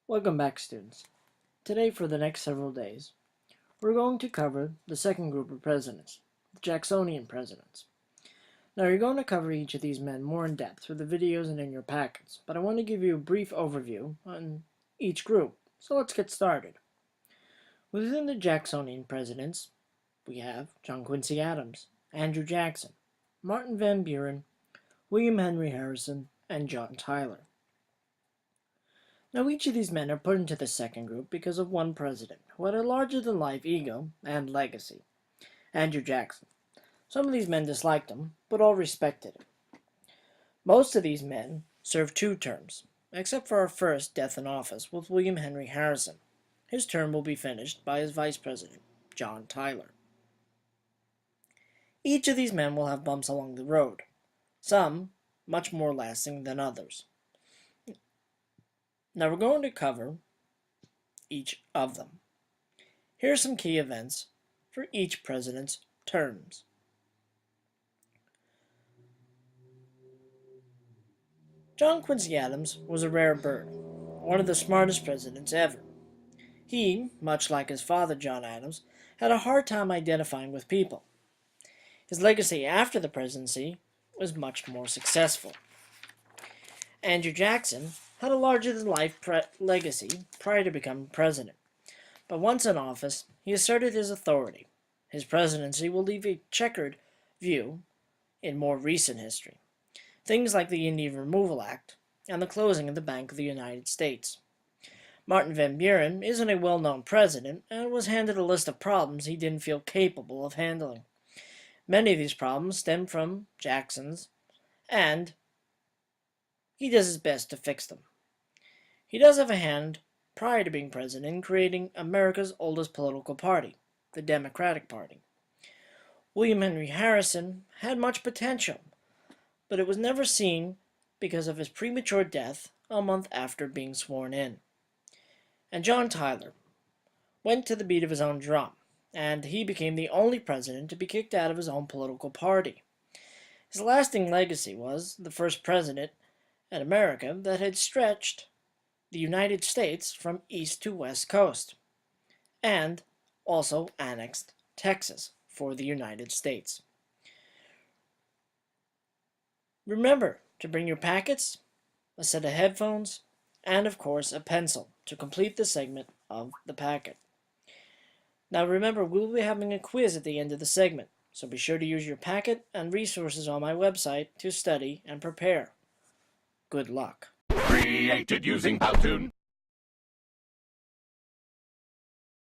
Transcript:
Welcome back, students. Today, for the next several days, we're going to cover the second group of presidents, the Jacksonian presidents. Now, you're going to cover each of these men more in depth through the videos and in your packets, but I want to give you a brief overview on each group, so let's get started. Within the Jacksonian presidents, we have John Quincy Adams, Andrew Jackson, Martin Van Buren, William Henry Harrison, and John Tyler. Now, each of these men are put into the second group because of one president who had a larger-than-life ego and legacy, Andrew Jackson. Some of these men disliked him, but all respected him. Most of these men served 2 terms, except for our first death in office with William Henry Harrison. His term will be finished by his vice president, John Tyler. Each of these men will have bumps along the road, some much more lasting than others. Now we're going to cover each of them. Here are some key events for each president's terms. John Quincy Adams was a rare bird, one of the smartest presidents ever. He, much like his father John Adams, had a hard time identifying with people. His legacy after the presidency was much more successful. Andrew Jackson had a larger-than-life legacy prior to becoming president, but once in office, he asserted his authority. His presidency will leave a checkered view in more recent history. Things like the Indian Removal Act and the closing of the Bank of the United States. Martin Van Buren isn't a well-known president and was handed a list of problems he didn't feel capable of handling. Many of these problems stem from Jackson's, and he does his best to fix them. He does have a hand, prior to being president, in creating America's oldest political party, the Democratic Party. William Henry Harrison had much potential, but it was never seen because of his premature death a month after being sworn in. And John Tyler went to the beat of his own drum, and he became the only president to be kicked out of his own political party. His lasting legacy was the first president in America that had stretched the United States from east to west coast, and also annexed Texas for the United States. Remember to bring your packets, a set of headphones, and of course a pencil to complete the segment of the packet. Now remember, we'll be having a quiz at the end of the segment, so be sure to use your packet and resources on my website to study and prepare. Good luck. Created using Powtoon.